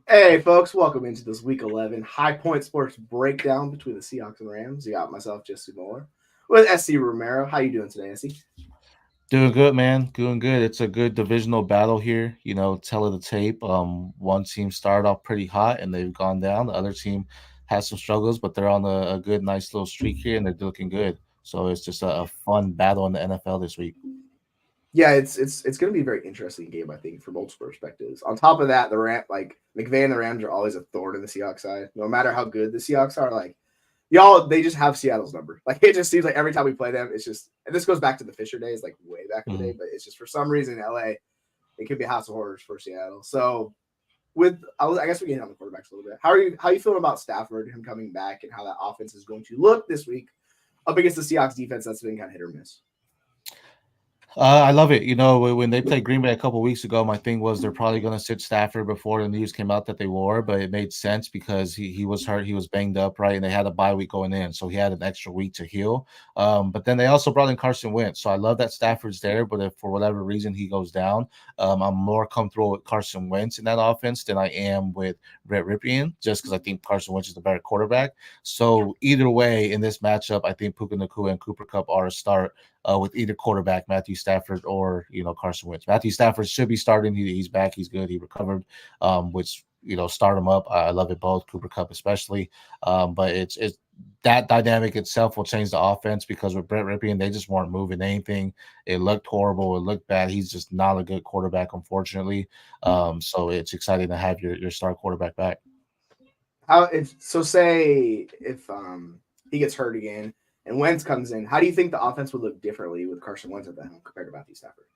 Hey, folks, welcome into this Week 11 High Point Sports breakdown between the Seahawks and Rams. You got myself, Jesse Moore, with SC Romero. How you doing today, SC? Doing good, man. Doing good. It's a good divisional battle here. Tell of the tape. One team started off pretty hot and they've gone down. The other team has some struggles, but they're on a good, nice little streak here and they're looking good. So it's just a fun battle in the NFL this week. Yeah, it's going to be a very interesting game, I think, from multiple perspectives. On top of that, McVay and the Rams are always a thorn in the Seahawks side. No matter how good the Seahawks are, they just have Seattle's number. Like it just seems like every time we play them, it's just, and this goes back to the Fisher days, like way back in the day, Mhm. but it's just for some reason LA, it could be a house of horrors for Seattle. So I guess we can hit on the quarterbacks a little bit. How you feeling about Stafford, him coming back, and how that offense is going to look this week up against the Seahawks defense that's been kind of hit or miss? I love it. When they played Green Bay a couple weeks ago, my thing was they're probably going to sit Stafford before the news came out that they were, but it made sense because he was hurt, he was banged up, right, and they had a bye week going in, so he had an extra week to heal. But then they also brought in Carson Wentz, so I love that Stafford's there. But if for whatever reason he goes down, I'm more comfortable with Carson Wentz in that offense than I am with Brett Ripien, just because I think Carson Wentz is the better quarterback. So either way, in this matchup, I think Puka Nacua and Cooper Cup are a start with either quarterback, Matthew Stafford or Carson Wentz. Matthew Stafford should be starting. He's back. He's good. He recovered, which start him up. I love it both. Cooper Cup especially, but it's that dynamic itself will change the offense because with Brett Ripien, they just weren't moving anything. It looked horrible. It looked bad. He's just not a good quarterback, unfortunately. So it's exciting to have your star quarterback back. Say if he gets hurt again and Wentz comes in, how do you think the offense would look differently with Carson Wentz at the helm compared to Matthew Stafford?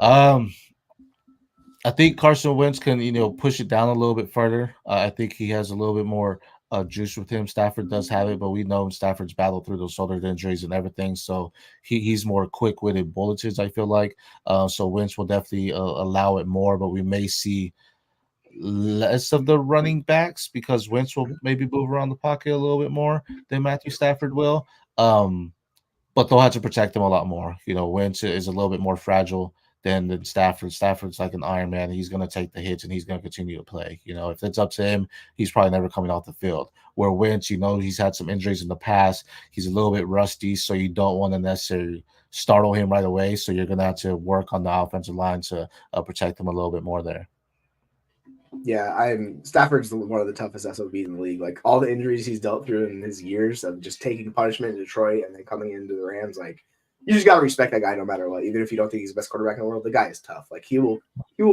Um, I think Carson Wentz can, push it down a little bit further. I think he has a little bit more juice with him. Stafford does have it, but we know Stafford's battled through those shoulder injuries and everything, so he's more quick-witted bullets. I feel like so Wentz will definitely allow it more, but we may see less of the running backs because Wentz will maybe move around the pocket a little bit more than Matthew Stafford will. Um, but they'll have to protect him a lot more. Wentz is a little bit more fragile than Stafford. Stafford's like an Iron Man. He's going to take the hits and he's going to continue to play. If it's up to him, he's probably never coming off the field. Where Wentz, he's had some injuries in the past. He's a little bit rusty, so you don't want to necessarily startle him right away. So you're going to have to work on the offensive line to protect him a little bit more there. Yeah, I'm Stafford's one of the toughest SOBs in the league. Like all the injuries he's dealt through in his years of just taking punishment in Detroit and then coming into the Rams, like you just gotta respect that guy no matter what. Even if you don't think he's the best quarterback in the world, the guy is tough. Like he will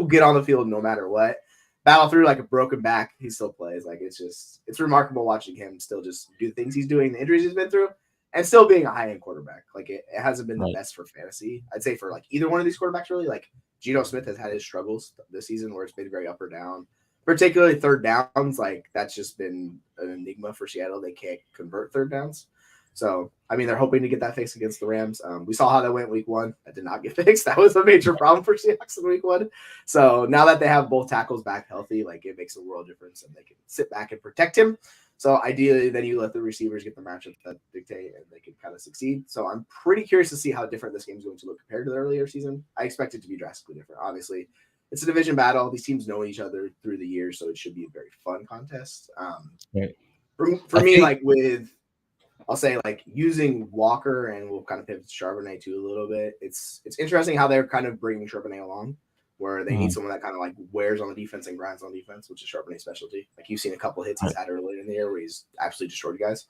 get on the field no matter what. Battle through like a broken back, he still plays. Like it's remarkable watching him still just do the things he's doing, the injuries he's been through, and still being a high end quarterback. Like it hasn't been the Right. best for fantasy. I'd say for like either one of these quarterbacks really. Like Geno Smith has had his struggles this season where it's been very up or down, particularly third downs. Like that's just been an enigma for Seattle. They can't convert third downs. So I mean, they're hoping to get that fixed against the Rams. We saw how that went week one. That did not get fixed. That was a major problem for Seahawks in week one. So now that they have both tackles back healthy, like it makes a world difference, and they can sit back and protect him. So ideally, then you let the receivers get the matchups that dictate, and they can kind of succeed. So I'm pretty curious to see how different this game is going to look compared to the earlier season. I expect it to be drastically different. Obviously, it's a division battle. These teams know each other through the years, so it should be a very fun contest. Right. For I me, think. like with I'll say like using Walker, and we'll kind of pivot to Charbonnet too a little bit. It's interesting how they're kind of bringing Charbonnet along, where they need Mhm. someone that kind of like wears on the defense and grinds on defense, which is Charbonnet's specialty. Like you've seen a couple hits he's Right. had earlier in the year where he's absolutely destroyed guys.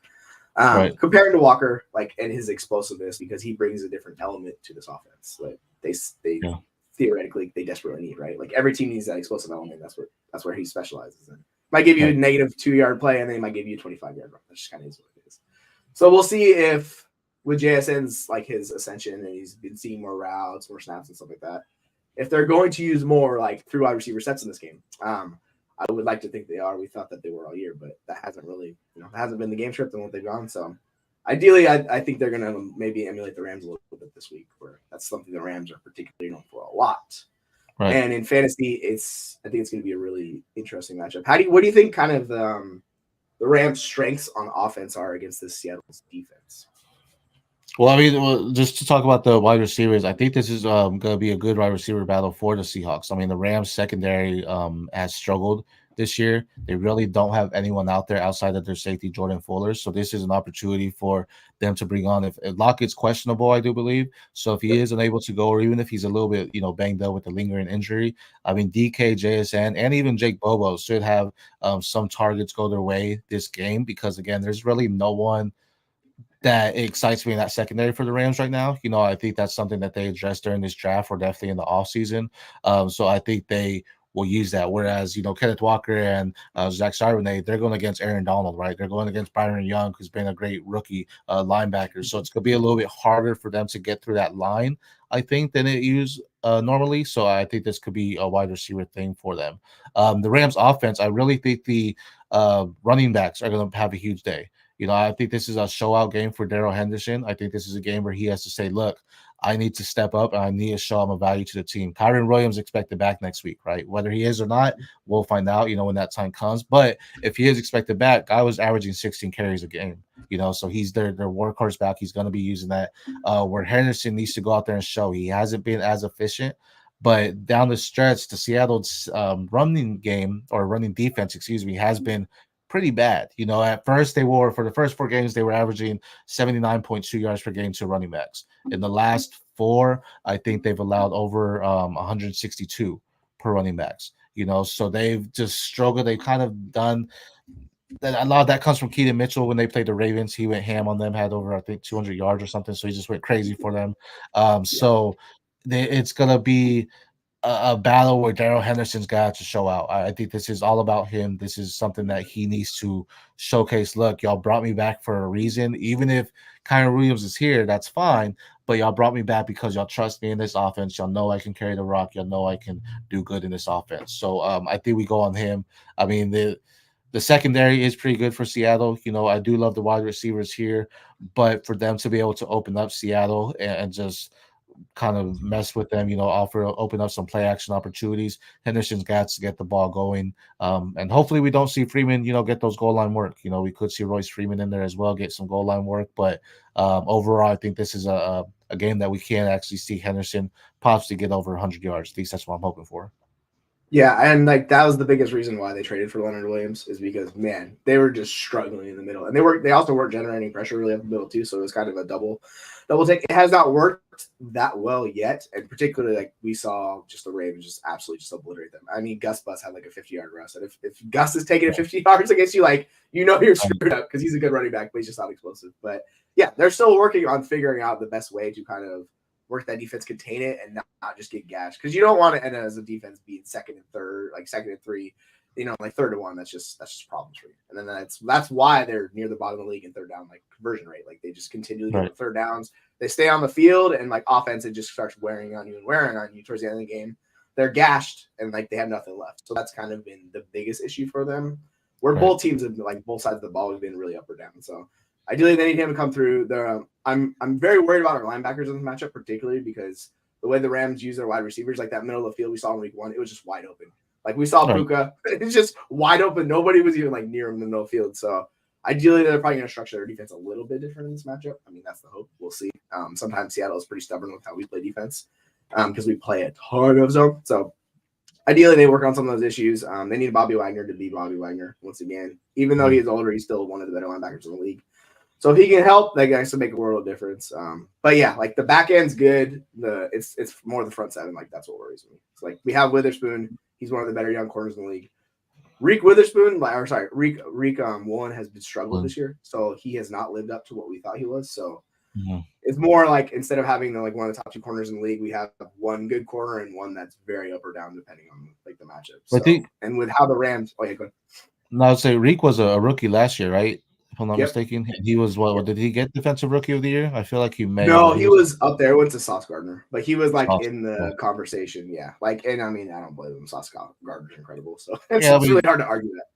Right. Comparing to Walker, like and his explosiveness, because he brings a different element to this offense. Like they Yeah. theoretically they desperately need, right? Like every team needs that explosive element. That's where he specializes in. Might give you a Right. negative 2 yard play, and then he might give you a 25 yard run. That's just kind of is what it is. So we'll see if with JSN's like his ascension and he's been seeing more routes, more snaps, and stuff like that. If they're going to use more like through wide receiver sets in this game, I would like to think they are. We thought that they were all year, but that hasn't really, that hasn't been the game script and what they've gone. So ideally, I think they're going to maybe emulate the Rams a little bit this week, where that's something the Rams are particularly known for a lot. Right. And in fantasy, I think it's going to be a really interesting matchup. What do you think kind of the Rams' strengths on offense are against this Seattle's defense? Well, I mean, just to talk about the wide receivers, I think this is going to be a good wide receiver battle for the Seahawks. I mean, the Rams secondary has struggled this year. They really don't have anyone out there outside of their safety, Jordan Fuller. So this is an opportunity for them to bring on. If Lockett's questionable, I do believe. So if he Yep. is unable to go, or even if he's a little bit, banged up with the lingering injury, I mean, DK, JSN, and even Jake Bobo should have some targets go their way this game because again, there's really no one that excites me in that secondary for the Rams right now. I think that's something that they addressed during this draft or definitely in the offseason. So I think they will use that. Whereas, Kenneth Walker and Zach Charbonnet, they're going against Aaron Donald, right? They're going against Byron Young, who's been a great rookie linebacker. So it's going to be a little bit harder for them to get through that line, I think, than it used normally. So I think this could be a wide receiver thing for them. The Rams offense, I really think the running backs are going to have a huge day. I think this is a show out game for Daryl Henderson. I think this is a game where he has to say, look, I need to step up and I need to show him a value to the team. Kyron Williams expected back next week, right? Whether he is or not, we'll find out, when that time comes. But if he is expected back, I was averaging 16 carries a game, so he's their workhorse back. He's going to be using that. Where Henderson needs to go out there and show he hasn't been as efficient. But down the stretch, the Seattle's running game or running defense, excuse me, has been pretty bad. At first for the first 4 games, they were averaging 79.2 yards per game to running backs. In the last 4, I think they've allowed over 162 per running backs. So they've just struggled. They've kind of done that. A lot of that comes from Keaton Mitchell when they played the Ravens. He went ham on them, had over, I think, 200 yards or something. So he just went crazy for them. Yeah. So it's going to be a battle where Daryl Henderson's got to show out. I think this is all about him. This is something that he needs to showcase. Look, y'all brought me back for a reason. Even if Kyron Williams is here, that's fine. But y'all brought me back because y'all trust me in this offense. Y'all know I can carry the rock. Y'all know I can do good in this offense. So I think we go on him. I mean, the secondary is pretty good for Seattle. I do love the wide receivers here, but for them to be able to open up Seattle and just kind of mess with them, open up some play action opportunities. Henderson's got to get the ball going. And hopefully we don't see Freeman, get those goal line work. We could see Royce Freeman in there as well, get some goal line work. But overall, I think this is a game that we can actually see Henderson possibly get over 100 yards. At least that's what I'm hoping for. Yeah, and like that was the biggest reason why they traded for Leonard Williams is because man, they were just struggling in the middle, and they also weren't generating pressure really up the middle too. So it was kind of a double take. It has not worked that well yet, and particularly like we saw just the Ravens just absolutely just obliterate them. I mean, Gus Bus had like a 50-yard rush, and if Gus is taking it 50 yards against you, like you're screwed up because he's a good running back, but he's just not explosive. But yeah, they're still working on figuring out the best way to kind of work that defense, contain it, and not just get gashed. Because you don't want to end as a defense being second and third, like second and 3, like 3rd and 1. That's just problems for you. And then that's why they're near the bottom of the league in third down, like conversion rate. Like they just continually get the third downs. They stay on the field, and like offense, it just starts wearing on you towards the end of the game. They're gashed, and like they have nothing left. So that's kind of been the biggest issue for them. Where both teams have like both sides of the ball have been really up or down. So ideally, they need him to come through. I'm very worried about our linebackers in this matchup, particularly because the way the Rams use their wide receivers, like that middle of the field we saw in week 1, it was just wide open. Like we saw Puka, it's just wide open. Nobody was even like near him in the middle of the field. So ideally, they're probably going to structure their defense a little bit different in this matchup. I mean, that's the hope. We'll see. Sometimes Seattle is pretty stubborn with how we play defense because we play a ton of zone. So ideally, they work on some of those issues. They need Bobby Wagner to be Bobby Wagner once again. Even though he's older, he's still one of the better linebackers in the league. So if he can help, that guy can make a world of difference. But yeah, like the back end's good. It's more the front seven. Like that's what worries me. It's like we have Witherspoon. He's one of the better young corners in the league. Reek Woolen has been struggled this year, so he has not lived up to what we thought he was. So it's more like instead of having one of the top 2 corners in the league, we have one good corner and one that's very up or down depending on like the matchup. So, and with how the Rams, go ahead. No, I'd say Reek was a rookie last year, right? If I'm not mistaken. He was what did he get defensive rookie of the year? I feel like he may. No, he was up there. Went to Sauce Gardner, but he was like in the conversation. Yeah, like, and I mean, I don't blame him. Sauce Gardner's incredible, so it's really hard to argue that.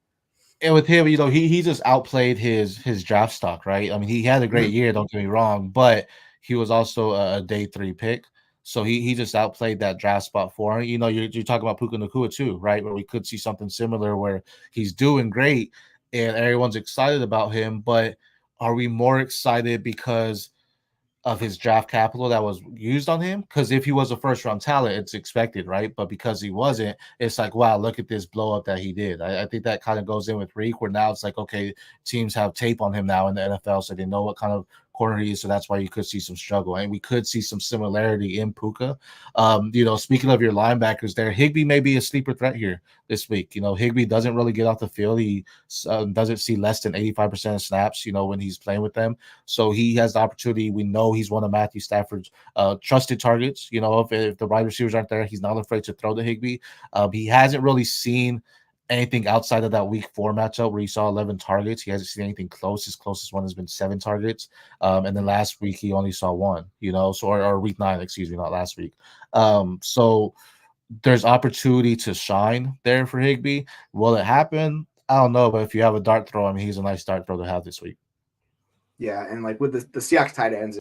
And with him, he just outplayed his draft stock, right? I mean, he had a great year. Don't get me wrong, but he was also a day 3 pick. So he just outplayed that draft spot for him. You're talking about Puka Nacua too, right? Where we could see something similar where he's doing great and everyone's excited about him. But are we more excited because of his draft capital that was used on him. Because if he was a first round talent, it's expected, right? But because he wasn't, it's like, wow, look at this blow up that he did. I think that kind of goes in with Reek, where now it's like, okay, teams have tape on him now in the NFL, so they know what kind of corner he is. So that's why you could see some struggle, and we could see some similarity in Puka. Speaking of your linebackers, there, Higbee may be a sleeper threat here this week. Higbee doesn't really get off the field. He doesn't see less than 85% of snaps. When he's playing with them. So he has the opportunity. We know he's one of Matthew Stafford's trusted targets. If the wide receivers aren't there, he's not afraid to throw to Higbee. He hasn't really seen anything outside of that week 4 matchup where he saw 11 targets. He hasn't seen anything close. His closest one has been 7 targets. And then last week he only saw 1, or week 9, excuse me, not last week. So there's opportunity to shine there for Higbee. Will it happen? I don't know, but if you have a dart throw, he's a nice dart throw to have this week. Yeah, and like with the Seahawks tight ends,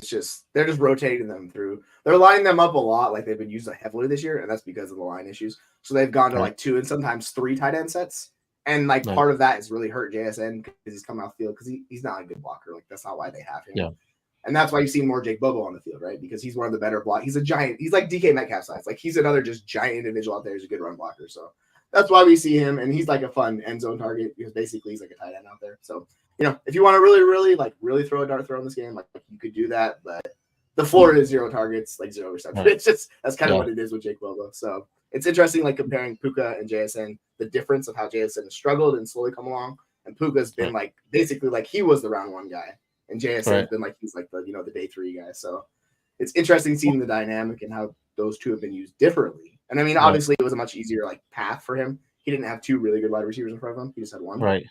they're just rotating them through. They're lining them up a lot, like they've been used heavily this year, and that's because of the line issues. So they've gone to like 2 and sometimes 3 tight end sets, and like part of that has really hurt JSN because he's coming off the field because he's not a good blocker. Like that's not why they have him. Yeah. And that's why you've seen more Jake Bobo on the field, right? Because he's one of the better block. He's a giant. He's like DK Metcalf size. Like he's another just giant individual out there who's a good run blocker. So that's why we see him, and he's like a fun end zone target because basically he's like a tight end out there. So if you want to really throw a dart throw in this game, like you could do that. But the floor is 0 targets, like 0 receptions. It's just that's kind of what it is with Jake Bobo. So it's interesting, like comparing Puka and JSN, the difference of how JSN has struggled and slowly come along, and Puka's been like basically like he was the round 1 guy. And JSN has been like he's like the day 3 guy. So it's interesting seeing the dynamic and how those two have been used differently. And obviously it was a much easier like path for him. He didn't have 2 really good wide receivers in front of him. He just had 1. Right.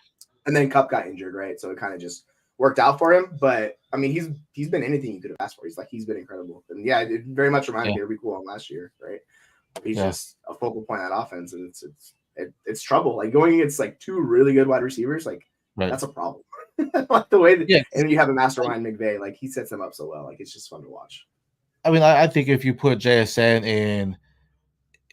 And then Kupp got injured, right? So it kind of just worked out for him. But he's been anything you could have asked for. He's been incredible. And yeah, it very much reminded me of Rick Willen last year, right? He's just a focal point of that offense, and it's trouble. Like going against like 2 really good wide receivers, like that's a problem. Like the way that, and you have a mastermind McVay, like he sets them up so well. Like it's just fun to watch. I think if you put JSN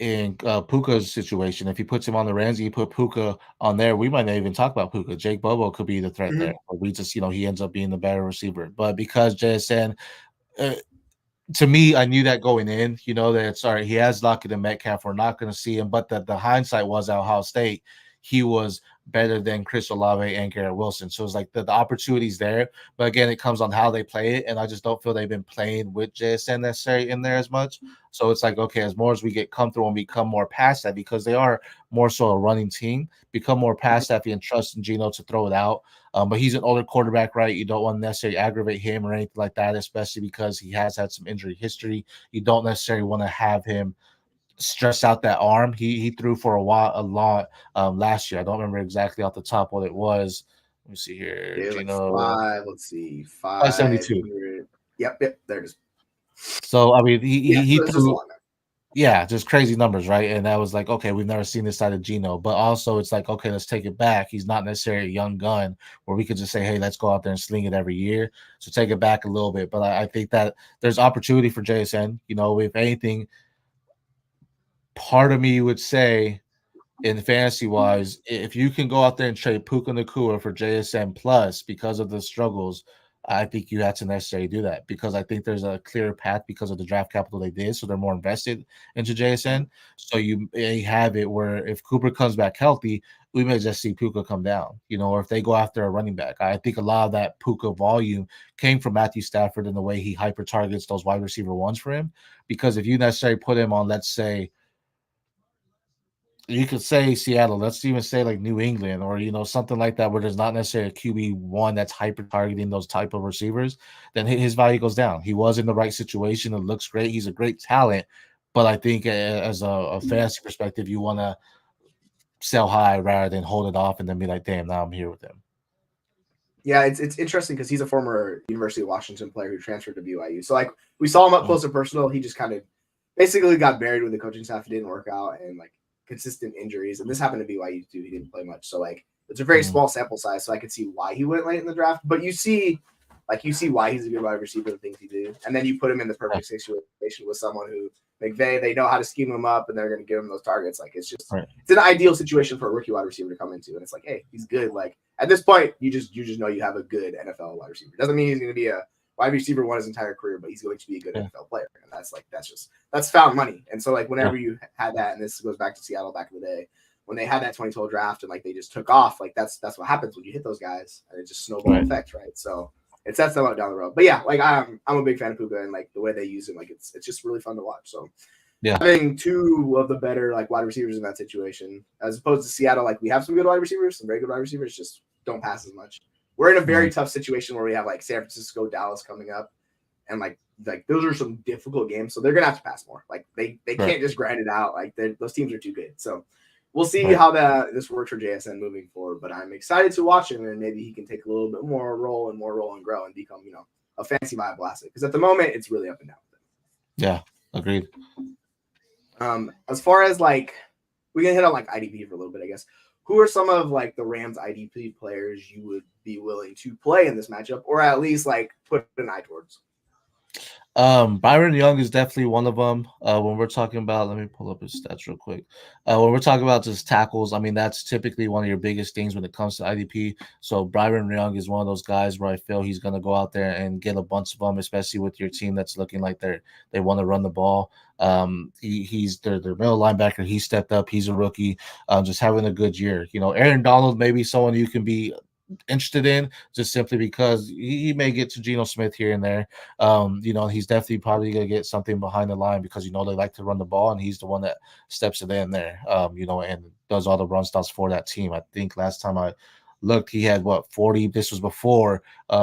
in Puka's situation, if he puts him on the Rams, you put Puka on there, we might not even talk about Puka. Jake Bobo could be the threat there. Or we just, he ends up being the better receiver. But because JSN, to me, I knew that going in, that it's all right. He has Lockett and Metcalf. We're not going to see him. But the hindsight was at Ohio State. He was better than Chris Olave and Garrett Wilson. So it's like the opportunity's there. But again, it comes on how they play it. And I just don't feel they've been playing with JSN necessarily in there as much. So it's like, okay, as more as we get comfortable and become more past that, because they are more so a running team, become more past that and trust in Geno to throw it out. But he's an older quarterback, right? You don't want to necessarily aggravate him or anything like that, especially because he has had some injury history. You don't necessarily want to have him stress out that arm. He threw for a lot last year. I don't remember exactly off the top what it was. Let me see here. Yeah, Geno, like 572. Yep, there it is. So he threw. Yeah, just crazy numbers, right? And that was like, okay, we've never seen this side of Geno. But also it's like, okay, let's take it back. He's not necessarily a young gun where we could just say, hey, let's go out there and sling it every year. So take it back a little bit. But I think that there's opportunity for JSN. If anything, part of me would say in fantasy wise, if you can go out there and trade Puka Nacua for JSN plus because of the struggles, I think you have to necessarily do that because I think there's a clear path because of the draft capital they did. So they're more invested into JSN. So you may have it where if Cooper comes back healthy, we may just see Puka come down, or if they go after a running back. I think a lot of that Puka volume came from Matthew Stafford and the way he hyper targets those wide receiver ones for him. Because if you necessarily put him on, let's say, you could say Seattle, let's even say like New England or, something like that, where there's not necessarily a QB1 that's hyper targeting those type of receivers, then his value goes down. He was in the right situation. It looks great. He's a great talent. But I think as a fantasy perspective, you want to sell high rather than hold it off and then be like, damn, now I'm here with him. Yeah, it's interesting because he's a former University of Washington player who transferred to BYU. So like we saw him up close and personal. He just kind of basically got buried with the coaching staff. It didn't work out and like consistent injuries. And this happened to BYU too. He didn't play much. So like it's a very small sample size. So I could see why he went late in the draft. But you see why he's a good wide receiver, the things he did. And then you put him in the perfect situation with someone who McVay, they know how to scheme him up and they're going to give him those targets. Like it's just it's an ideal situation for a rookie wide receiver to come into. And it's like, hey, he's good. Like at this point, you just know you have a good NFL wide receiver. Doesn't mean he's going to be a wide receiver one his entire career, but he's going to be a good Yeah. NFL player. And that's found money. And so like whenever Yeah. you had that, and this goes back to Seattle back in the day, when they had that 2012 draft and like they just took off, like that's what happens when you hit those guys, and it just snowball effect, right? So it sets them up down the road. But yeah, like I'm a big fan of Puka, and like the way they use him, like it's just really fun to watch. So Yeah. having two of the better like wide receivers in that situation, as opposed to Seattle, like we have some good wide receivers, some very good wide receivers, just don't pass as much. We're in a very tough situation where we have like San Francisco, Dallas coming up, and like those are some difficult games, so they're gonna have to pass more. Like they can't just grind it out. Like those teams are too good. So we'll see how this works for JSN moving forward. But I'm excited to watch him, and maybe he can take a little bit more role and grow and become a fancy viable asset. Because at the moment it's really up and down with him. Yeah, agreed. As far as like we can hit on like IDP for a little bit, I guess. Who are some of like the Rams IDP players you would be willing to play in this matchup, or at least like put an eye towards? Byron Young is definitely one of them. When we're talking about, let me pull up his stats real quick. When we're talking about just tackles, I mean, that's typically one of your biggest things when it comes to IDP. So Byron Young is one of those guys where I feel he's going to go out there and get a bunch of them, especially with your team that's looking like they want to run the ball. He's their middle linebacker. He stepped up. He's a rookie, just having a good year. Aaron Donald, maybe someone you can be interested in just simply because he may get to Geno Smith here and there. He's definitely probably going to get something behind the line because, they like to run the ball and he's the one that steps it in there, and does all the run stops for that team. I think last time I looked, he had 40. This was before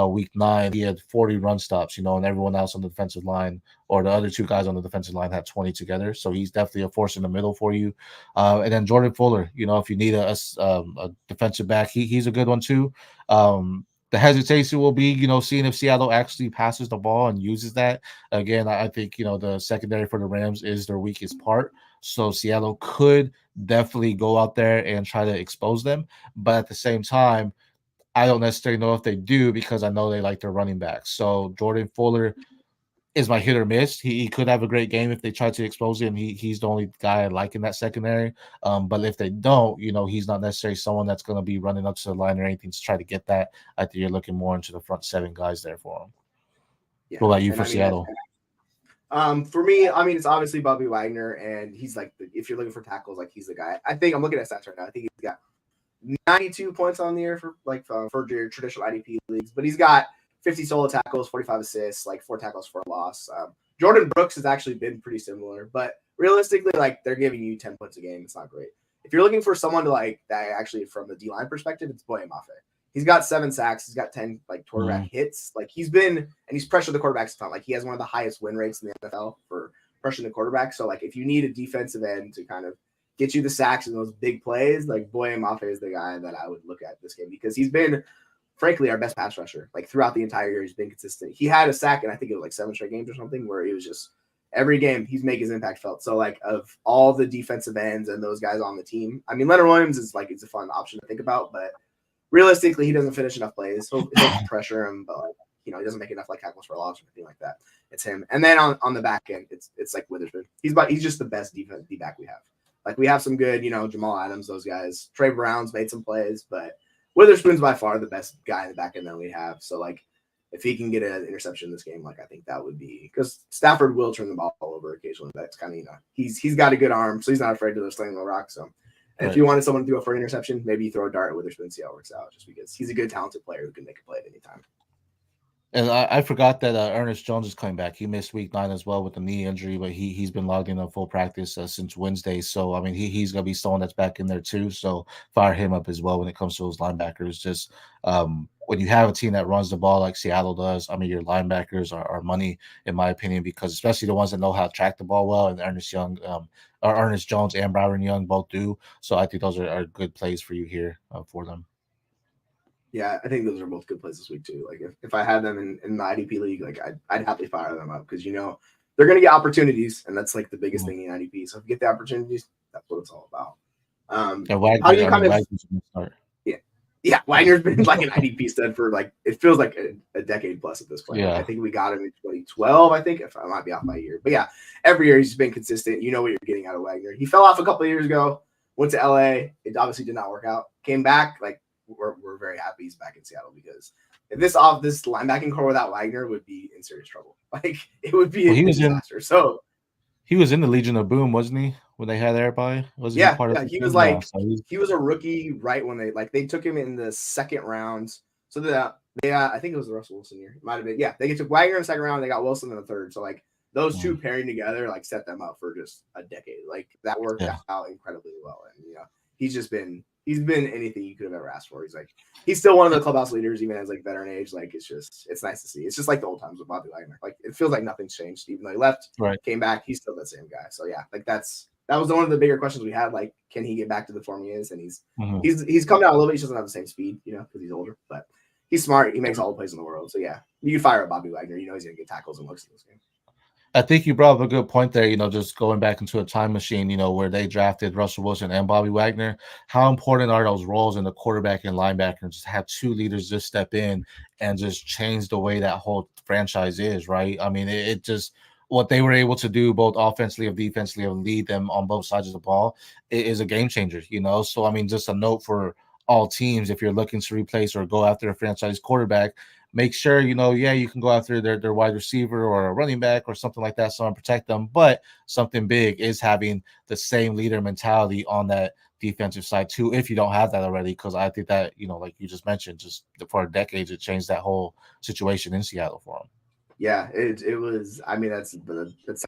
week 9. He had 40 run stops, and everyone else on the defensive line or the other two guys on the defensive line had 20 together. So he's definitely a force in the middle for you. And then Jordan Fuller, if you need a defensive back, he's a good one too. The hesitation will be, seeing if Seattle actually passes the ball and uses that. Again, I think, the secondary for the Rams is their weakest part. So Seattle could definitely go out there and try to expose them. But at the same time, I don't necessarily know if they do because I know they like their running backs. So Jordan Fuller is my hit or miss. He could have a great game if they try to expose him. He's the only guy I like in that secondary. But if they don't, he's not necessarily someone that's going to be running up to the line or anything to try to get that. I think you're looking more into the front 7 guys there for him. Yeah. What about you for Seattle? For me, I mean, it's obviously Bobby Wagner, and he's like, if you're looking for tackles, like he's the guy. I think I'm looking at stats right now. I think he's got 92 points on the year for your traditional IDP leagues, but he's got 50 solo tackles, 45 assists, like 4 tackles for a loss. Jordan Brooks has actually been pretty similar, but realistically, like they're giving you 10 points a game. It's not great. If you're looking for someone to like that actually from the D-line perspective, it's Boye Mafe. He's got 7 sacks. He's got 10 like quarterback hits. Like he's pressured the quarterbacks a ton. Like he has one of the highest win rates in the NFL for pressuring the quarterback. So like if you need a defensive end to kind of get you the sacks and those big plays, like Boye Mafe is the guy that I would look at this game because he's been, frankly, our best pass rusher. Like throughout the entire year, he's been consistent. He had a sack, and I think it was like 7 straight games or something, where he was just every game he's making his impact felt. So like of all the defensive ends and those guys on the team, I mean Leonard Williams is like it's a fun option to think about, but realistically, he doesn't finish enough plays. He'll pressure him, but like, he doesn't make enough like tackles for a loss or anything like that. It's him. And then on the back end, it's like Witherspoon. He's just the best defense D-back we have. Like we have some good, Jamal Adams, those guys. Trey Brown's made some plays, but Witherspoon's by far the best guy in the back end that we have. So like if he can get an interception in this game, like I think that would be because Stafford will turn the ball over occasionally. That's kind of he's got a good arm, so he's not afraid to sling the rock. So and if you wanted someone to go for an interception, maybe you throw a dart at Witherspoon and see how it works out, just because he's a good, talented player who can make a play at any time. And I forgot that Ernest Jones is coming back. He missed week 9 as well with a knee injury, but he's been logged in on full practice since Wednesday. So, I mean, he's going to be someone that's back in there too. So fire him up as well when it comes to those linebackers. Just when you have a team that runs the ball like Seattle does, I mean, your linebackers are money, in my opinion, because especially the ones that know how to track the ball well, and Ernest Jones and Byron Young both do. So I think those are good plays for you here for them. Yeah, I think those are both good plays this week too. Like if I had them in my IDP league, like I'd happily fire them up because they're going to get opportunities, and that's like the biggest thing in IDP. So if you get the opportunities, that's what it's all about. Wagner's been like an IDP stud for like it feels like a decade plus at this point. Yeah. I think we got him in 2012. I think if I might be off by a year, but yeah, every year he's been consistent. You know what you're getting out of Wagner. He fell off a couple of years ago, went to LA. It obviously did not work out. Came back like. We're very happy he's back in Seattle because this linebacking core without Wagner would be in serious trouble. Like it would be Well, a disaster. So he was in the Legion of Boom, wasn't he? When they had everybody, wasn't he yeah, part of yeah, the he was team? Yeah, like so he's he was a rookie right when they took him in the second round. So I think it was the Russell Wilson year. It might have been. Yeah, they took Wagner in the second round. They got Wilson in the third. So like those two pairing together like set them up for just a decade. Like that worked yeah. out incredibly well. And he's been anything you could have ever asked for. He's still one of the clubhouse leaders, even as like veteran age. Like it's nice to see. It's just like the old times with Bobby Wagner. Like it feels like nothing's changed. Even though he left, came back, he's still the same guy. So yeah, like that was one of the bigger questions we had. Like, can he get back to the form he is? And he's come down a little bit. He doesn't have the same speed, because he's older, but he's smart. He makes all the plays in the world. So yeah, you fire up Bobby Wagner. He's gonna get tackles and looks in this game. I think you brought up a good point there, just going back into a time machine, where they drafted Russell Wilson and Bobby Wagner. How important are those roles in the quarterback and linebacker? Just have two leaders just step in and just change the way that whole franchise is, right? I mean, it just what they were able to do both offensively and defensively and lead them on both sides of the ball is a game changer, So, I mean, just a note for all teams, if you're looking to replace or go after a franchise quarterback, make sure, you can go after their wide receiver or a running back or something like that, someone protect them. But something big is having the same leader mentality on that defensive side too, if you don't have that already, because I think that, like you just mentioned, just for decades, it changed that whole situation in Seattle for them. Yeah, it was. I mean, that's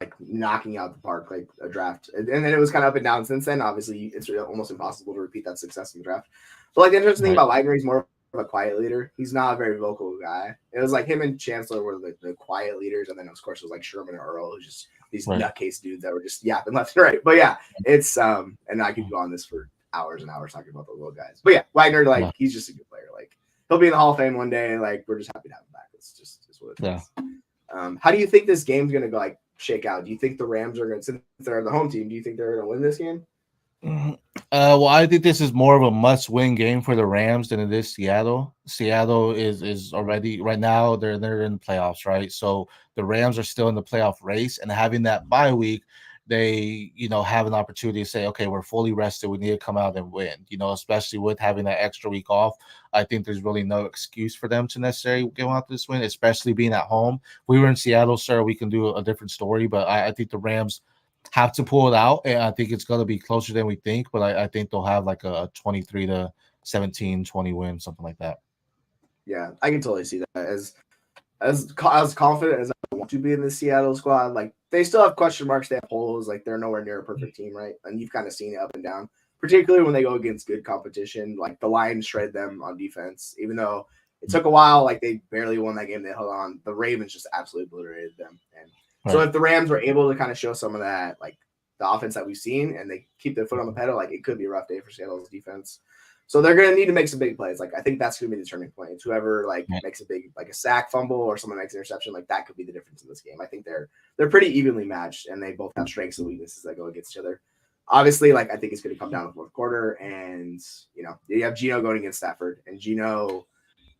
like knocking out the park, like a draft, and then it was kind of up and down since then. Obviously, it's almost impossible to repeat that success in the draft. But like the interesting thing about Wagner, he's more of a quiet leader. He's not a very vocal guy. It was like him and Chancellor were the quiet leaders, and then of course it was like Sherman and Earl, who's just these nutcase dudes that were just yapping left and right. But yeah, it's and I could go on this for hours and hours talking about the little guys. But yeah, Wagner, like he's just a good player. Like he'll be in the Hall of Fame one day. Like we're just happy to have him back. It's what it is. How do you think this game's going to like shake out? Do you think the Rams are going to, since they're the home team, do you think they're going to win this game? Well, I think this is more of a must-win game for the Rams than it is Seattle. Seattle is already right now they're in the playoffs, right? So the Rams are still in the playoff race, and having that bye week, they have an opportunity to say, okay, we're fully rested. We need to come out and win. Especially with having that extra week off, I think there's really no excuse for them to necessarily go out this win, especially being at home. If we were in Seattle, sir, we can do a different story, but I think the Rams have to pull it out, and I think it's going to be closer than we think, but I think they'll have like a 23-17, 20 win, something like that. Yeah, I can totally see that. As confident as I want to be in the Seattle squad, like they still have question marks, they have holes, like they're nowhere near a perfect team, right? And you've kind of seen it up and down, particularly when they go against good competition. Like the Lions shred them on defense, even though it took a while, like they barely won that game, they held on. The Ravens just absolutely obliterated them. And so if the Rams were able to kind of show some of that, like the offense that we've seen, and they keep their foot on the pedal, like it could be a rough day for Seattle's defense. So they're going to need to make some big plays. Like I think that's going to be the turning point. It's whoever makes a big, like a sack fumble or someone makes an interception, like that could be the difference in this game. I think they're pretty evenly matched, and they both have strengths and weaknesses that go against each other. Obviously, like I think it's going to come down to the fourth quarter, and you have Geno going against Stafford, and Geno,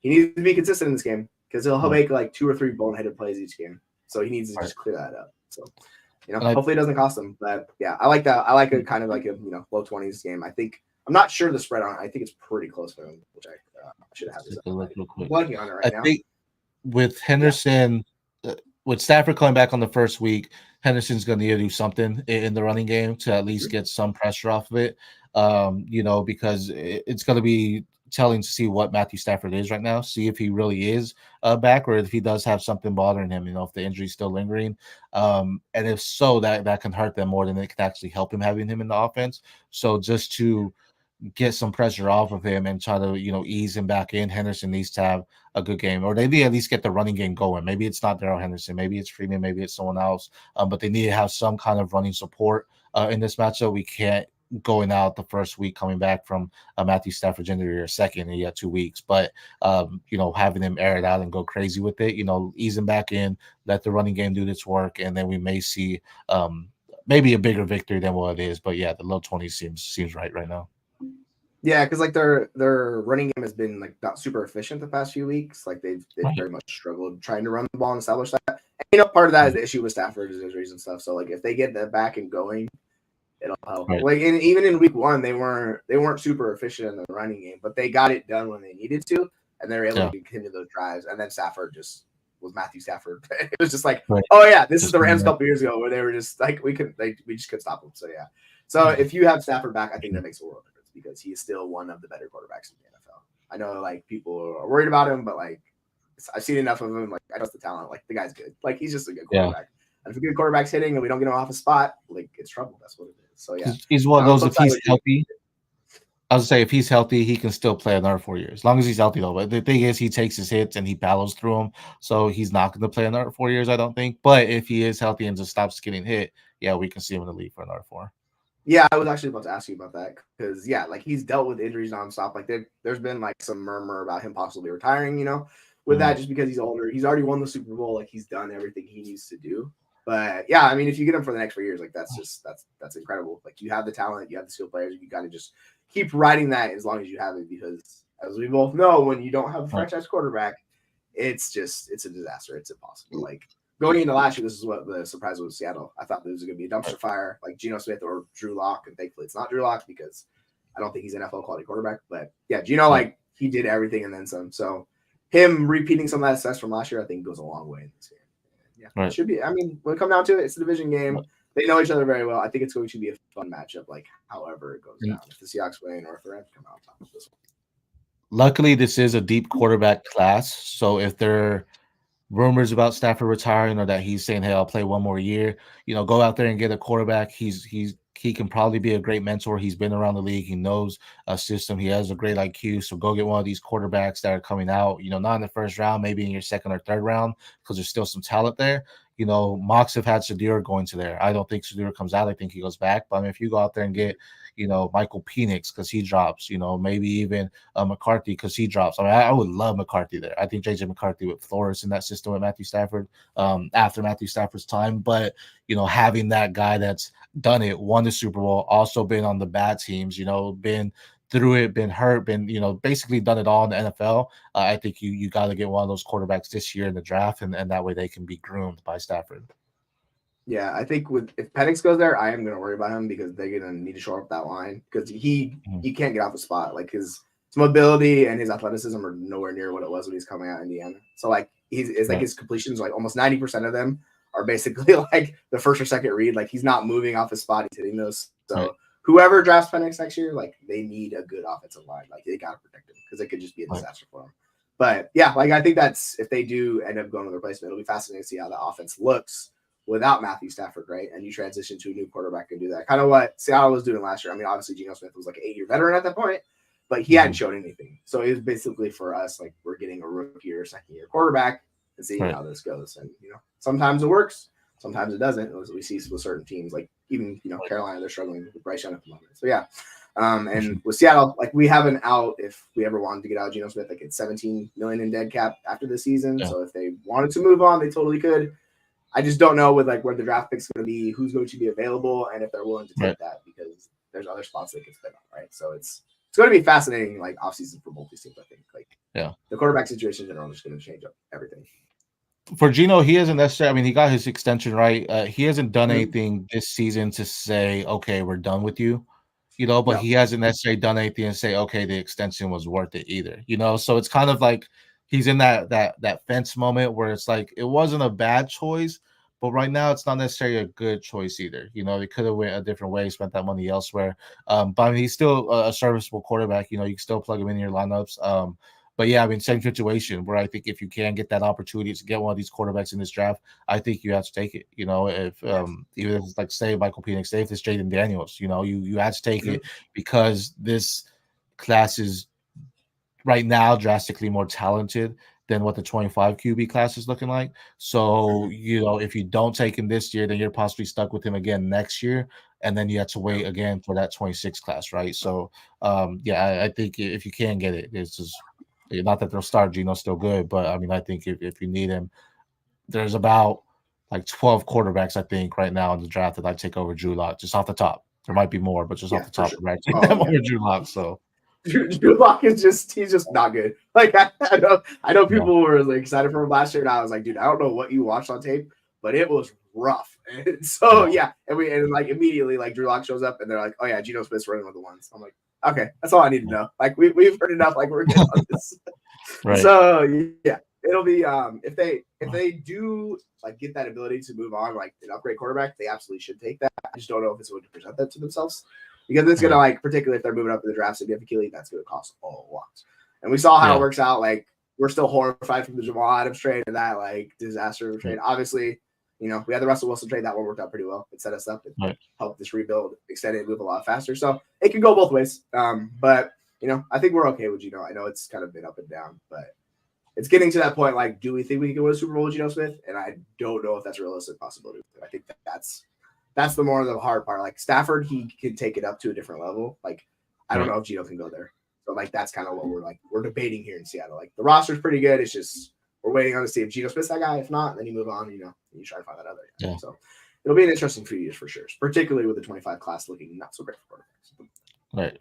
he needs to be consistent in this game because he'll make like 2 or 3 boneheaded plays each game. So he needs to just clear that up. So hopefully it doesn't cost him. But yeah, I like that. I like a kind of like a low 20s game. I'm not sure the spread on it. I think it's pretty close for him, which I should have this real quick. Blanking on it right now. I think with Henderson, with Stafford coming back on the first week, Henderson's going to need to do something in the running game to at least get some pressure off of it. Because it's going to be telling to see what Matthew Stafford is right now, see if he really is back or if he does have something bothering him, if the injury's still lingering. And if so, that can hurt them more than it can actually help him having him in the offense. So just to get some pressure off of him and try to, ease him back in, Henderson needs to have a good game, or they need to at least get the running game going. Maybe it's not Darrell Henderson, maybe it's Freeman, maybe it's someone else, but they need to have some kind of running support in this matchup. We can't going out the first week coming back from Matthew Stafford's injury or second, and he had 2 weeks, but having him air it out and go crazy with it, ease him back in, let the running game do its work, and then we may see maybe a bigger victory than what it is. But yeah, the low 20s seems right now. Yeah, because like their running game has been like not super efficient the past few weeks. Like they've very much struggled trying to run the ball and establish that. And, part of that is the issue with Stafford's injuries and stuff. So like if they get that back and going, it'll help. Like even in week 1, they weren't super efficient in the running game, but they got it done when they needed to. and they were able Yeah. to continue those drives. And then Stafford just was Matthew Stafford. It was just like, Right. oh yeah, this is Just the Rams a couple years ago where they were just like we just couldn't stop them. So yeah. So if you have Stafford back, I think that makes a world of difference because he is still one of the better quarterbacks in the NFL. I know like people are worried about him, but like I've seen enough of him. Like I trust the talent. Like the guy's good. Like he's just a good quarterback. And if a good quarterback's hitting and we don't get him off a spot, like it's trouble. That's what it is. So yeah, he's one of those. If he's healthy, I would say if he's healthy, he can still play another 4 years, as long as he's healthy though. But the thing is, he takes his hits and he battles through them, so he's not going to play another 4 years, I don't think. But if he is healthy and just stops getting hit, yeah, we can see him in the league for another 4. Yeah, I was actually about to ask you about that because yeah, like he's dealt with injuries nonstop. Like there's been like some murmur about him possibly retiring, with that just because he's older. He's already won the Super Bowl, like he's done everything he needs to do. But yeah, I mean, if you get him for the next 4 years, like that's incredible. Like you have the talent, you have the skill players, you got to just keep riding that as long as you have it because as we both know, when you don't have a franchise quarterback, it's a disaster. It's impossible. Like going into last year, this is what the surprise was with Seattle. I thought there was going to be a dumpster fire like Geno Smith or Drew Lock, and thankfully it's not Drew Lock because I don't think he's an NFL quality quarterback. But yeah, Geno, like he did everything and then some. So him repeating some of that success from last year, I think goes a long way in this game. Yeah, it should be. I mean, when it comes down to it, it's a division game. They know each other very well. I think it's going to be a fun matchup, like however it goes down. If the Seahawks win or if the Rams come out on top of this one. Luckily, this is a deep quarterback class. So if there are rumors about Stafford retiring or that he's saying, "Hey, I'll play one more year," go out there and get a quarterback. He can probably be a great mentor. He's been around the league. He knows a system. He has a great IQ. So go get one of these quarterbacks that are coming out, not in the first round, maybe in your second or third round, because there's still some talent there. Mocks have had Shadir going to there. I don't think Shadir comes out. I think he goes back. But I mean, if you go out there and get, Michael Penix because he drops, maybe even McCarthy because he drops. I mean, I would love McCarthy there. I think JJ McCarthy would flourish in that system with Matthew Stafford after Matthew Stafford's time. But, having that guy that's done it, won the Super Bowl, also been on the bad teams, been through it, been hurt, been, basically done it all in the NFL. I think you got to get one of those quarterbacks this year in the draft, and that way they can be groomed by Stafford. Yeah, I think if Penix goes there, I am going to worry about him because they're going to need to shore up that line because he can't get off the spot. Like his mobility and his athleticism are nowhere near what it was when he's coming out of Indiana. So like like his completions, like almost 90% of them are basically like the first or second read. Like he's not moving off his spot; he's hitting those. So whoever drafts Penix next year, like they need a good offensive line. Like they got to protect him because it could just be a disaster for him. But yeah, like I think that's if they do end up going with a replacement, it'll be fascinating to see how the offense looks without Matthew Stafford, right? And you transition to a new quarterback and do that. Kind of what Seattle was doing last year. I mean, obviously Geno Smith was like an 8-year veteran at that point, but he hadn't shown anything. So it was basically for us, like we're getting a rookie or second-year quarterback and seeing how this goes. And, sometimes it works, sometimes it doesn't. As we see with certain teams, like even, Carolina, they're struggling with Bryce Young at the moment. So yeah. And with Seattle, like we have an out if we ever wanted to get out of Geno Smith, like it's $17 million in dead cap after the season. Yeah. So if they wanted to move on, they totally could. I just don't know with like where the draft pick's going to be, who's going to be available, and if they're willing to take that because there's other spots they can spend on, right? So it's going to be fascinating, like offseason for both these teams. I think, like the quarterback situation in general is going to change up everything. For Geno, he hasn't necessarily. I mean, he got his extension right. He hasn't done anything this season to say, "Okay, we're done with you," But he hasn't necessarily done anything to say, "Okay, the extension was worth it," either. So it's kind of like he's in that fence moment where it's like it wasn't a bad choice, but right now it's not necessarily a good choice either. They could have went a different way, spent that money elsewhere. But I mean, he's still a serviceable quarterback. You can still plug him in your lineups. But yeah, I mean, same situation where I think if you can get that opportunity to get one of these quarterbacks in this draft, I think you have to take it. If even if it's like say Michael Penix, say if it's Jaden Daniels, you have to take it because this class is right now drastically more talented than what the 25 QB class is looking like. So, if you don't take him this year, then you're possibly stuck with him again next year. And then you have to wait again for that 26 class, right? So, I think if you can get it, it's just not that they'll start Geno's still good, but I mean, I think if you need him, there's about like 12 quarterbacks, I think, right now in the draft that I take over Drew Lock, just off the top. There might be more, but just off the top, I take them over Drew Lock. So Drew Lock he's just not good. Like I know people were like excited for him last year, and I was like, dude, I don't know what you watched on tape, but it was rough. And so and like immediately like Drew Lock shows up, and they're like, oh yeah, Geno Smith's running with the ones. I'm like, okay, that's all I need to know. Like we've heard enough. Like we're good on this. Right. So yeah, it'll be if they do like get that ability to move on like an upgrade quarterback, they absolutely should take that. I just don't know if it's going to present that to themselves because it's gonna Right. like particularly if they're moving up in the draft significantly, that's gonna cost a lot. And we saw how it Yeah. works out. Like we're still horrified from the Jamal Adams trade and that like disaster of a trade. Right. Obviously, you know, we had the Russell Wilson trade. That one worked out pretty well. It set us up. It Right. helped this rebuild, extend it, move a lot faster. So it can go both ways. But you know, I think we're okay with Geno. I know it's kind of been up and down, but it's getting to that point. Like, do we think we can win a Super Bowl with Geno Smith? And I don't know if that's a realistic possibility. I think that's the more of the hard part. Like Stafford, he can take it up to a different level. Like, I don't Right. know if Geno can go there. So like that's kind of what we're debating here in Seattle. Like the roster's pretty good. It's just we're waiting on to see if Geno Smith's that guy. If not, then you move on. You know, and you try to find that other guy. Yeah. So it'll be an interesting few years for sure, particularly with the 25 class looking not so great for quarterbacks. Right.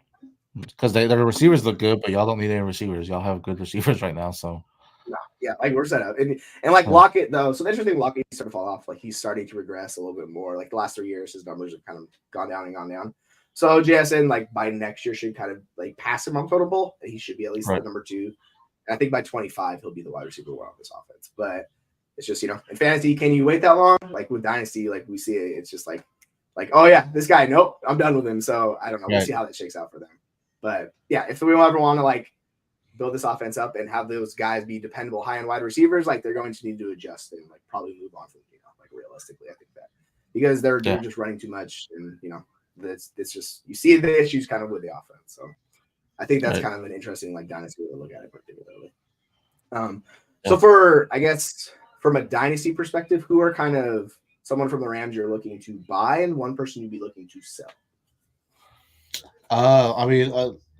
Because their receivers look good, but y'all don't need any receivers. Y'all have good receivers right now. So No, yeah, like we're set up, and like yeah. Lockett though. So the interesting, Lockett started to fall off. Like he's starting to regress a little bit more. Like the last 3 years, his numbers have kind of gone down and gone down. So JSN, like by next year, should kind of like pass him on total. And he should be at least Right. the number 2. And I think by 25, he'll be the wide receiver one on this offense. But it's just, you know, in fantasy, can you wait that long? Like with Dynasty, like we see it, it's just like, oh yeah, this guy, nope, I'm done with him. So I don't know. We'll Right. see how that shakes out for them. But yeah, if we ever want to like build this offense up and have those guys be dependable high-end wide receivers, like they're going to need to adjust and like probably move on from, you know, like realistically, I think that because they're Yeah. just running too much, and you know, it's just you see the issues kind of with the offense. So I think that's Right. kind of an interesting like dynasty way to look at it particularly. Yeah. So for I guess from a dynasty perspective, who are kind of someone from the Rams you're looking to buy and one person you'd be looking to sell? I mean,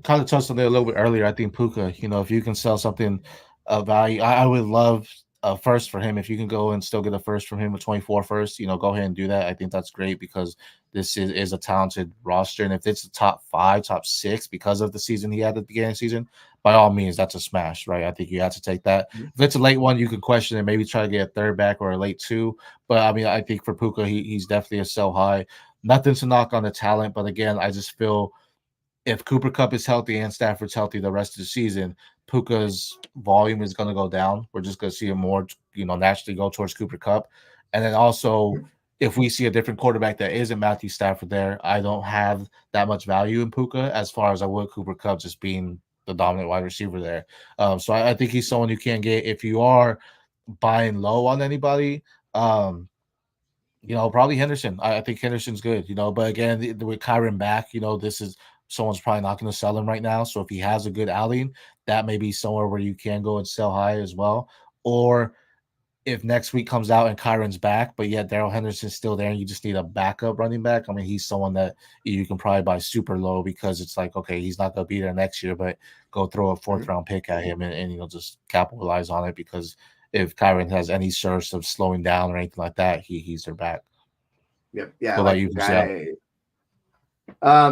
kind of touched on it a little bit earlier. I think Puka, you know, if you can sell something of value, I would love a first for him. If you can go and still get a first from him, a 24 first, you know, go ahead and do that. I think that's great because this is a talented roster. And if it's the top 5, top 6 because of the season he had at the beginning of the season, by all means, that's a smash, right? I think you have to take that. Mhm. If it's a late one, you can question it, maybe try to get a third back or a late 2. But I mean, I think for Puka, he's definitely a sell high. Nothing to knock on the talent, but again, I just feel if Cooper Kupp is healthy and Stafford's healthy the rest of the season, Puka's volume is going to go down. We're just going to see him more, you know, naturally go towards Cooper Kupp. And then also, if we see a different quarterback that isn't Matthew Stafford there, I don't have that much value in Puka as far as I would Cooper Kupp just being the dominant wide receiver there. So I think he's someone you can get if you are buying low on anybody. You know, probably Henderson. I think Henderson's good, you know, but again, with Kyron back, you know, this is someone's probably not going to sell him right now. So if he has a good outing, that may be somewhere where you can go and sell high as well. Or if next week comes out and Kyron's back, but yet Darrell Henderson's still there and you just need a backup running back, I mean, he's someone that you can probably buy super low because it's like, okay, he's not going to be there next year, but go throw a 4th round pick at him and you know, just capitalize on it because if Kyron has any source of slowing down or anything like that, he's their back. Yep. Yeah. What about Like you, guy.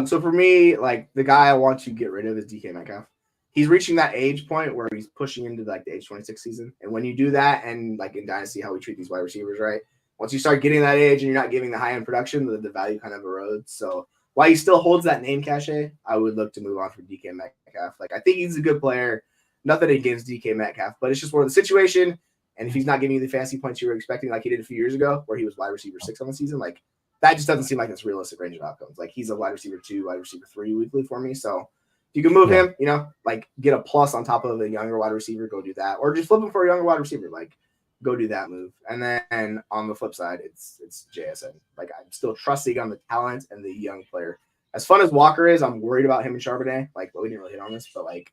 So for me, like the guy I want to get rid of is DK Metcalf. He's reaching that age point where he's pushing into like the age 26 season. And when you do that, and like in Dynasty, how we treat these wide receivers, right? Once you start getting that age and you're not giving the high end production, the value kind of erodes. So while he still holds that name cachet, I would look to move on from DK Metcalf. Like I think he's a good player. Nothing against DK Metcalf, but it's just more of the situation. And if he's not giving you the fantasy points you were expecting, like he did a few years ago, where he was wide receiver 6 on the season, like that just doesn't seem like that's realistic range of outcomes. Like he's a wide receiver 2, wide receiver 3 weekly for me. So if you can move him, you know, like get a plus on top of a younger wide receiver, go do that. Or just flip him for a younger wide receiver, like go do that move. And then on the flip side, it's JSN. Like I'm still trusting on the talent and the young player. As fun as Walker is, I'm worried about him and Charbonnet. Like, well, we didn't really hit on this, but like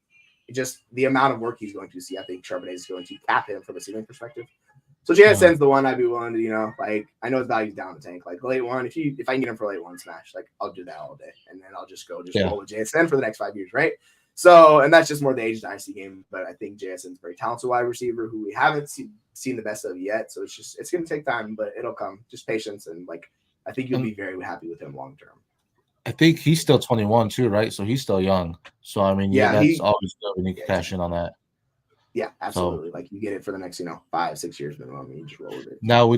just the amount of work he's going to see, I think Charbonnet is going to cap him from a ceiling perspective. So JSN's the one I'd be willing to, you know, like I know his value's down the tank. Like late one, if I can get him for late one smash, like I'll do that all day. And then I'll just roll with JSN for the next 5 years, right? So, and that's just more the age dynasty game. But I think JSN's a very talented wide receiver who we haven't seen the best of yet. So it's gonna take time, but it'll come. Just patience, and like I think you'll be very happy with him long term. I think he's still 21 too, right? So he's still young. So I mean, yeah, that's always good when you can cash in on that. Yeah, absolutely. So, like you get it for the next, 5-6 years minimum. You just roll with it. Now,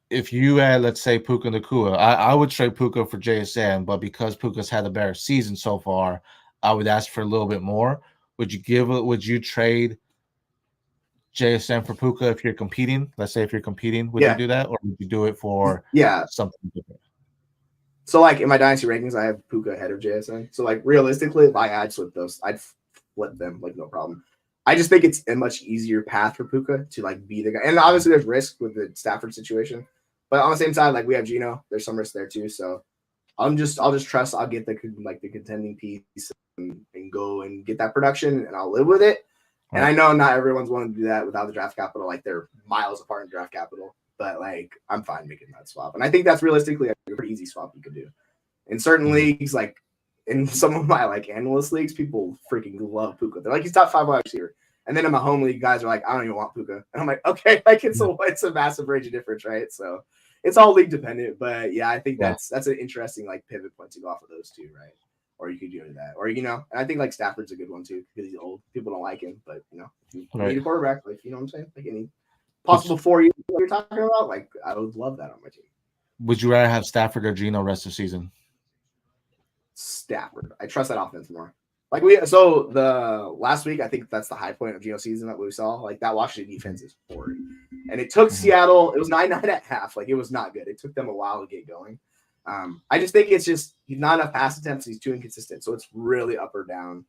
if you had, let's say, Puka Nacua, I would trade Puka for JSN, but because Puka's had a better season so far, I would ask for a little bit more. Would you trade JSN for Puka if you're competing? Let's say if you're competing, would you do that, or would you do it for something different? So like in my dynasty rankings, I have Puka ahead of JSN. So like realistically, if I'd flip those, I'd flip them like no problem. I just think it's a much easier path for Puka to like be the guy. And obviously there's risk with the Stafford situation, but on the same side, like we have Geno, there's some risk there too. So I'll just trust I'll get the contending piece and go and get that production, and I'll live with it. Right. And I know not everyone's wanting to do that without the draft capital. Like they're miles apart in draft capital, but like I'm fine making that swap. And I think that's realistically a pretty easy swap you could do. In certain leagues, like in some of my like analyst leagues, people freaking love Puka. They're like, he's top 5 wide receiver. And then in my home league, guys are like, I don't even want Puka. And I'm like, okay, like it's a massive range of difference, right? So it's all league dependent, but yeah, I think that's an interesting like pivot point to go off of those two, right? Or you could do that, or and I think like Stafford's a good one too because he's old. People don't like him, but if you need a quarterback, like what I'm saying, like any possible 4 years you're talking about, like I would love that on my team. Would you rather have Stafford or Geno rest of the season? Stafford. I trust that offense more. Like the last week, I think that's the high point of Geno season that we saw. Like that Washington defense is boring, and it took Seattle. It was 9-9 at half. Like it was not good. It took them a while to get going. I just think it's just he's not enough pass attempts. He's too inconsistent. So it's really up or down.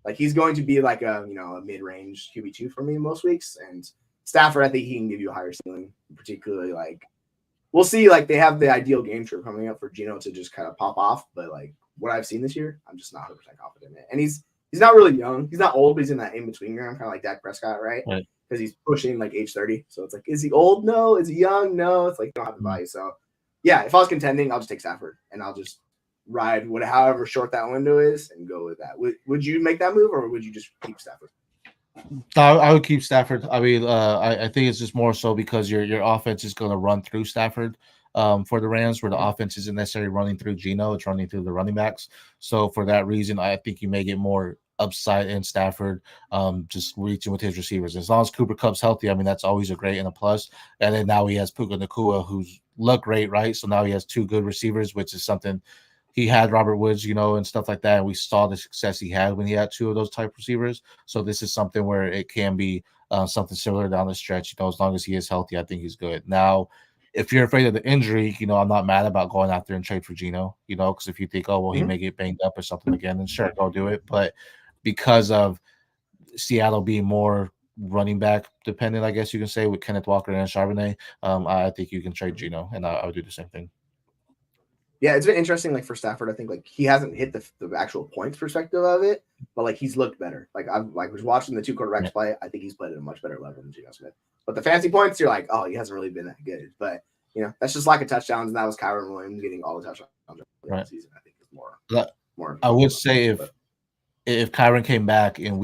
Like he's going to be like a mid-range QB2 for me most weeks. And Stafford, I think he can give you a higher ceiling, particularly like we'll see. Like they have the ideal game trip coming up for Geno to just kind of pop off, but like what I've seen this year, I'm just not 100% confident in it. And he's not really young. He's not old, but he's in that in-between ground, kind of like Dak Prescott, right? Because he's pushing like age 30. So it's like, is he old? No. Is he young? No. It's like, you don't have the value. So yeah, if I was contending, I'll just take Stafford and I'll just ride however short that window is and go with that. Would you make that move or would you just keep Stafford? I would keep Stafford. I mean, I think it's just more so because your offense is going to run through Stafford. For the Rams, where the offense isn't necessarily running through Geno, it's running through the running backs. So for that reason, I think you may get more upside in Stafford, just reaching with his receivers. As long as Cooper Kupp's healthy, I mean, that's always a great and a plus. And then now he has Puka Nacua, who's looked great, right? So now he has 2 good receivers, which is something he had Robert Woods, and stuff like that. And we saw the success he had when he had 2 of those type receivers. So this is something where it can be something similar down the stretch. As long as he is healthy, I think he's good. Now, if you're afraid of the injury, I'm not mad about going out there and trade for Geno, because if you think, oh, well, he may get banged up or something again, then sure, go do it. But because of Seattle being more running back dependent, I guess you can say, with Kenneth Walker and Charbonnet, I think you can trade Geno, and I would do the same thing. Yeah, it's been interesting. Like for Stafford, I think like he hasn't hit the actual points perspective of it, but like he's looked better. Like I was watching the 2 quarterbacks play. I think he's played at a much better level than Geno Smith. But the fancy points, you're like, oh, he hasn't really been that good. But that's just lack of touchdowns, and that was Kyron Williams getting all the touchdowns the season. I think is more. I would say if Kyron came back in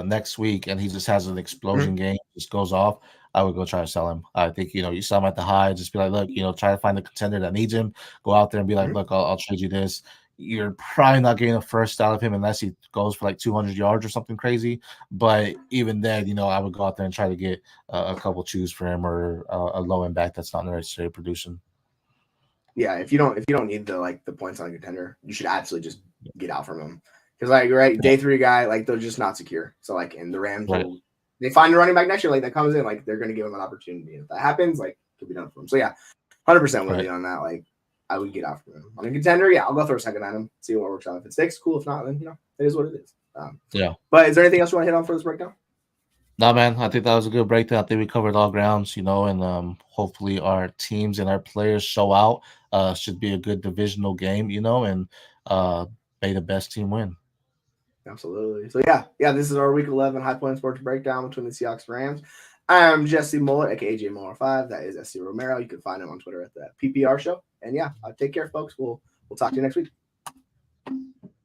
next week and he just has an explosion game, just goes off, I would go try to sell him. I think, you sell him at the high, just be like, look, try to find a contender that needs him, go out there and be like, look, I'll trade you this. You're probably not getting a first out of him unless he goes for like 200 yards or something crazy. But even then, I would go out there and try to get a couple chews for him or a low end back that's not necessarily producing. Yeah, if you don't need the points on a contender, you should absolutely just get out from him. Because day 3 guy, like they're just not secure. So in the Rams, they find a running back next year, that comes in, they're going to give him an opportunity. If that happens, it could be done for him. So yeah, 100% with you on that. I would get out from him on a contender. Yeah, I'll go throw a second at him, see what works out. If it sticks, cool. If not, then it is what it is. But is there anything else you want to hit on for this breakdown? No, man. I think that was a good breakdown. I think we covered all grounds, and hopefully our teams and our players show out. Should be a good divisional game, and may the best team win. Absolutely. So yeah, this is our Week 11 High Point Sports breakdown between the Seahawks and Rams. I'm Jesse Muller, aka JMuller5. That is SC Romero. You can find him on Twitter at the PPR Show. And yeah, take care, folks. We'll talk to you next week.